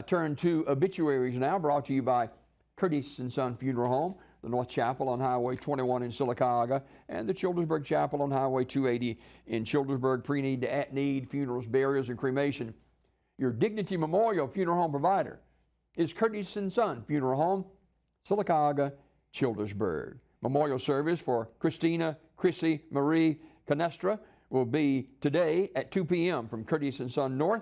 turn to obituaries now, brought to you by Curtis & Son Funeral Home, the North Chapel on Highway 21 in Sylacauga, and the Childersburg Chapel on Highway 280 in Childersburg. Pre-need to at-need funerals, burials, and cremation. Your Dignity Memorial Funeral Home provider is Curtis & Son Funeral Home, Sylacauga, Childersburg. Memorial service for Christina, Chrissy, Marie Canestra will be today at 2 p.m. from Curtis & Son North,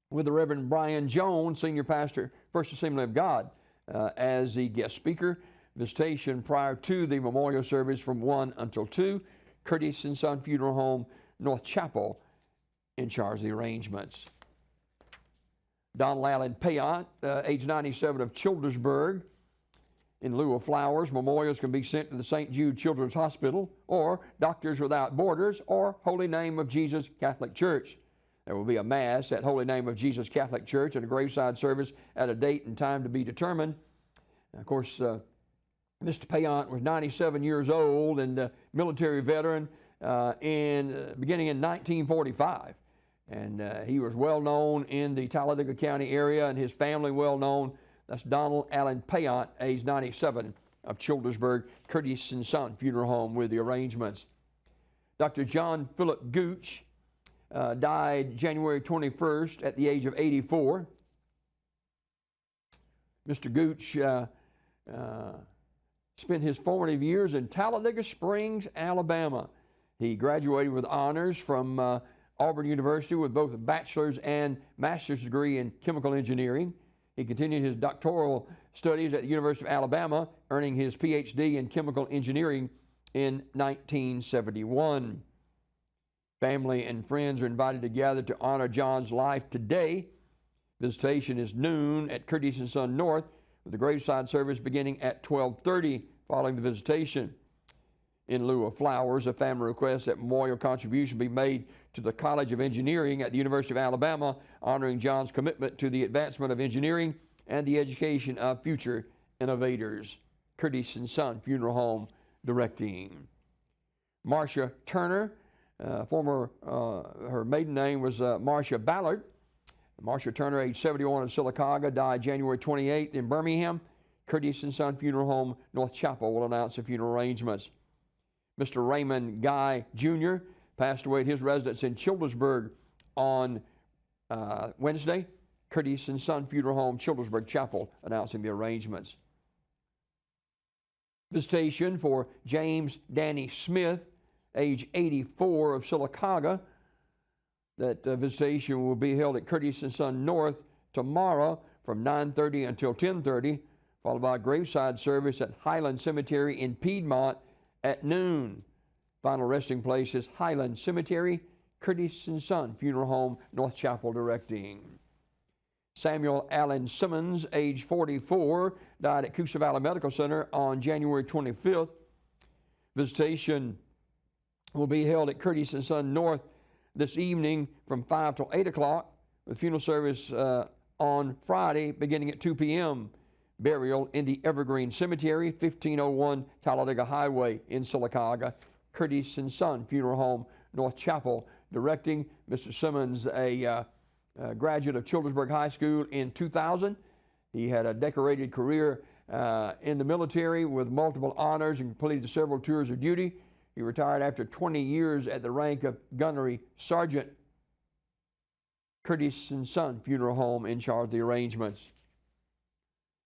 with the Reverend Brian Jones, Senior Pastor, First Assembly of God, as the guest speaker. Visitation prior to the memorial service from 1 until 2. Curtis & Son Funeral Home, North Chapel, in charge of the arrangements. Donald Allen Payant, age 97, of Childersburg. In lieu of flowers, memorials can be sent to the St. Jude Children's Hospital or Doctors Without Borders or Holy Name of Jesus Catholic Church. There will be a Mass at Holy Name of Jesus Catholic Church and a graveside service at a date and time to be determined. Of course, Mr. Payant was 97 years old and a military veteran beginning in 1945. And he was well known in the Talladega County area, and his family well known. That's Donald Allen Payant, age 97, of Childersburg, Curtis & Son Funeral Home, with the arrangements. Dr. John Philip Gooch died January 21st at the age of 84. Mr. Gooch spent his formative years in Talladega Springs, Alabama. He graduated with honors from Auburn University with both a bachelor's and master's degree in chemical engineering. He continued his doctoral studies at the University of Alabama, earning his PhD in chemical engineering in 1971. Family and friends are invited to gather to honor John's life today. Visitation is noon at Curtis & Son North, with the graveside service beginning at 12:30 following the visitation. In lieu of flowers, a family requests that memorial contribution be made to the College of Engineering at the University of Alabama, honoring John's commitment to the advancement of engineering and the education of future innovators. Curtis & Son Funeral Home directing. Marcia Turner, her maiden name was Marcia Ballard. Marcia Turner, age 71, of Sylacauga, died January 28th in Birmingham. Curtis & Son Funeral Home, North Chapel, will announce the funeral arrangements. Mr. Raymond Guy Jr. passed away at his residence in Childersburg on Wednesday. Curtis & Son Funeral Home, Childersburg Chapel, announcing the arrangements. Visitation for James Danny Smith, age 84, of Sylacauga. That visitation will be held at Curtis & Son North tomorrow from 9:30 until 10:30, followed by a graveside service at Highland Cemetery in Piedmont at noon. Final resting place is Highland Cemetery, Curtis & Son Funeral Home, North Chapel directing. Samuel Allen Simmons, age 44, died at Coosa Valley Medical Center on January 25th. Visitation will be held at Curtis & Son North this evening from 5 till 8 o'clock, with funeral service on Friday beginning at 2 p.m. Burial in the Evergreen Cemetery, 1501 Talladega Highway in Sylacauga. Curtis & Son Funeral Home, North Chapel, directing. Mr. Simmons, a graduate of Childersburg High School in 2000. He had a decorated career in the military with multiple honors and completed several tours of duty. He retired after 20 years at the rank of gunnery sergeant. Curtis & Son Funeral Home in charge of the arrangements.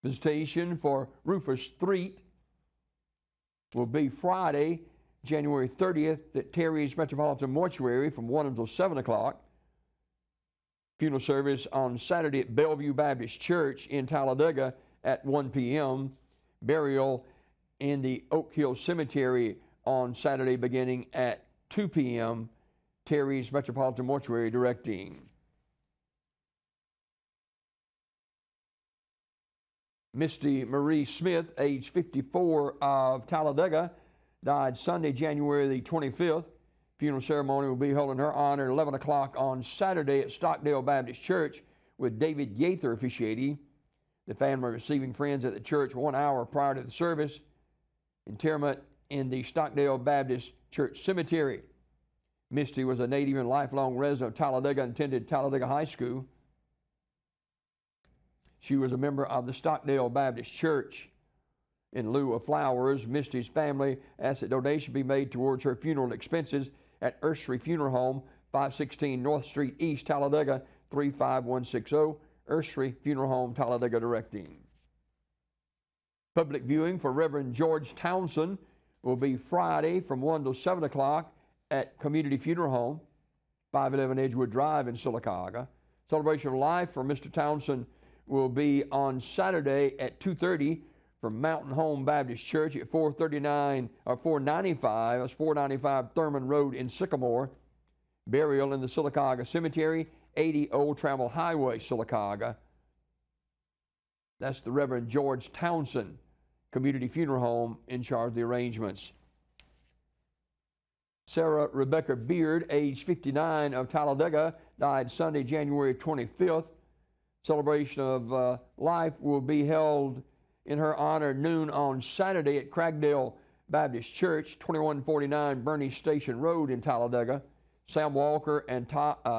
Visitation for Rufus Threet will be Friday, January 30th at Terry's Metropolitan Mortuary from 1 until 7 o'clock. Funeral service on Saturday at Bellevue Baptist Church in Talladega at 1 p.m. Burial in the Oak Hill Cemetery on Saturday beginning at 2 p.m. Terry's Metropolitan Mortuary directing. Misty Marie Smith, age 54, of Talladega, died Sunday, January the 25th. Funeral ceremony will be held in her honor at 11 o'clock on Saturday at Stockdale Baptist Church, with David Yather officiating. The family receiving friends at the church 1 hour prior to the service. Interment in the Stockdale Baptist Church Cemetery. Misty was a native and lifelong resident of Talladega and attended Talladega High School. She was a member of the Stockdale Baptist Church. In lieu of flowers, Misty's family asked that donation be made towards her funeral expenses at Ursery Funeral Home, 516 North Street East, Talladega, 35160. Ursery Funeral Home, Talladega, directing. Public viewing for Reverend George Townsend will be Friday from 1 to 7 o'clock at Community Funeral Home, 511 Edgewood Drive in Sylacauga. Celebration of life for Mr. Townsend will be on Saturday at 2:30 from Mountain Home Baptist Church at 495 Thurman Road in Sycamore. Burial in the Sylacauga Cemetery, 80 Old Trammell Highway, Sylacauga. That's the Reverend George Townsend Community Funeral Home in charge of the arrangements. Sarah Rebecca Beard, age 59, of Talladega, died Sunday, January 25th. Celebration of life will be held in her honor noon on Saturday at Cragdale Baptist Church, 2149 Bernie Station Road in Talladega. Sam Walker and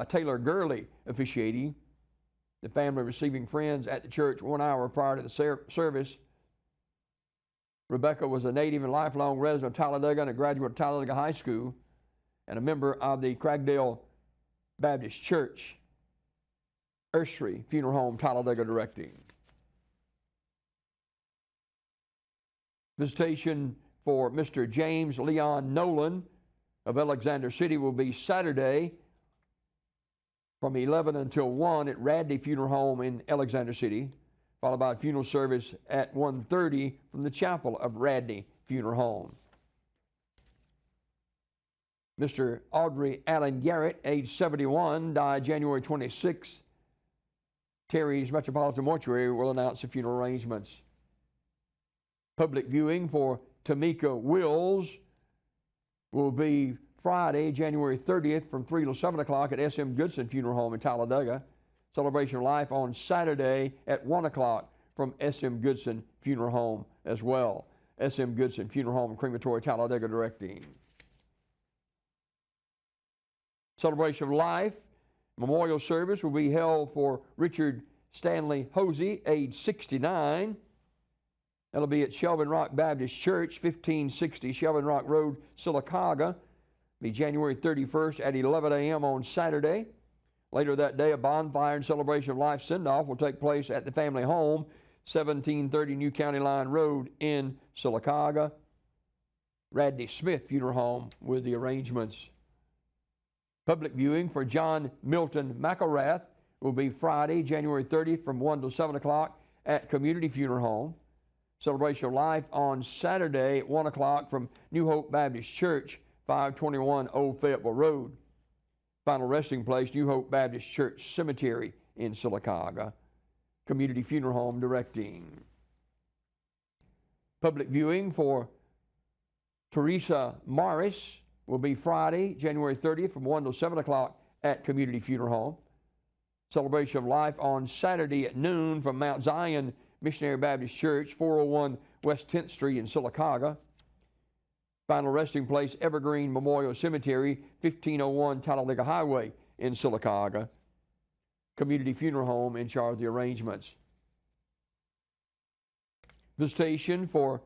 Taylor Gurley officiating. The family receiving friends at the church 1 hour prior to the service. Rebecca was a native and lifelong resident of Talladega and a graduate of Talladega High School and a member of the Cragdale Baptist Church. Ursery Funeral Home, Talladega, directing. Visitation for Mr. James Leon Nolan of Alexander City will be Saturday from 11 until 1 at Radley Funeral Home in Alexander City, followed by a funeral service at 1:30 from the chapel of Radley Funeral Home. Mr. Audrey Allen Garrett, age 71, died January 26. Terry's Metropolitan Mortuary will announce the funeral arrangements. Public viewing for Tamika Wills will be Friday, January 30th from 3 to 7 o'clock at S.M. Goodson Funeral Home in Talladega. Celebration of life on Saturday at 1 o'clock from S.M. Goodson Funeral Home as well. S.M. Goodson Funeral Home, Crematory, Talladega, directing. Celebration of life. Memorial service will be held for Richard Stanley Hosey, age 69. That'll be at Shelvin Rock Baptist Church, 1560 Shelvin Rock Road, Sylacauga. Be January 31st at 11 a.m. on Saturday. Later that day, a bonfire and celebration of life send-off will take place at the family home, 1730 New County Line Road in Sylacauga. Radney Smith Funeral Home with the arrangements. Public viewing for John Milton McElrath will be Friday, January 30th from 1 to 7 o'clock at Community Funeral Home. Celebration of life on Saturday at 1 o'clock from New Hope Baptist Church, 521 Old Fayetteville Road. Final resting place, New Hope Baptist Church Cemetery in Sylacauga. Community Funeral Home directing. Public viewing for Teresa Morris will be Friday, January 30th from 1 to 7 o'clock at Community Funeral Home. Celebration of life on Saturday at noon from Mount Zion Missionary Baptist Church, 401 West 10th Street in Sylacauga. Final resting place, Evergreen Memorial Cemetery, 1501 Talladega Highway in Sylacauga. Community Funeral Home in charge of the arrangements. Visitation for,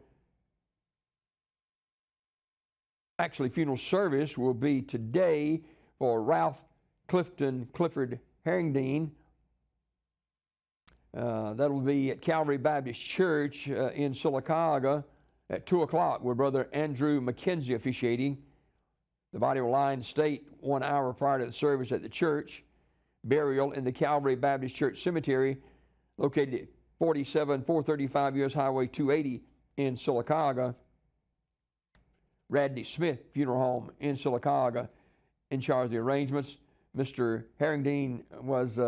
funeral service will be today for Ralph Clifford Herringdean. That'll be at Calvary Baptist Church in Sylacauga at 2 o'clock with Brother Andrew McKenzie officiating. The body will lie in state 1 hour prior to the service at the church. Burial in the Calvary Baptist Church Cemetery located at 43435 U.S. Highway 280 in Sylacauga. Radney Smith Funeral Home in Sylacauga in charge of the arrangements. Mr. Herringdean was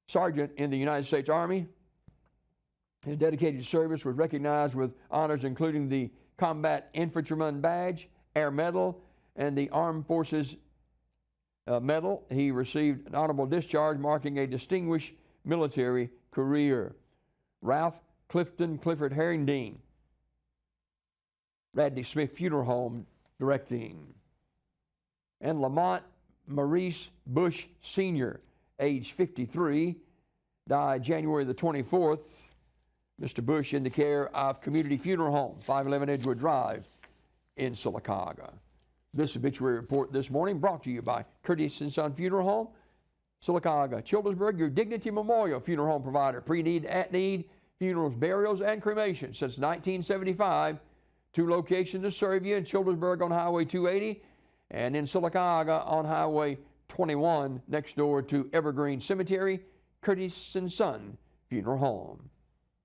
Sergeant in the United States Army. His dedicated service was recognized with honors including the Combat Infantryman Badge, Air Medal, and the Armed Forces Medal. He received an honorable discharge marking a distinguished military career. Ralph Clifford Herringdean, Radney Smith Funeral Home directing. And Lamont Maurice Bush Sr., age 53, died January the 24th. Mr. Bush in the care of Community Funeral Home, 511 Edgewood Drive in Sylacauga. This obituary report this morning brought to you by Curtis & Son Funeral Home, Sylacauga. Childersburg, your Dignity Memorial Funeral Home provider. Pre-need, at-need, funerals, burials, and cremation since 1975. 2 locations to serve you in Childersburg on Highway 280 and in Sylacauga on Highway 21 next door to Evergreen Cemetery. Curtis & Son Funeral Home.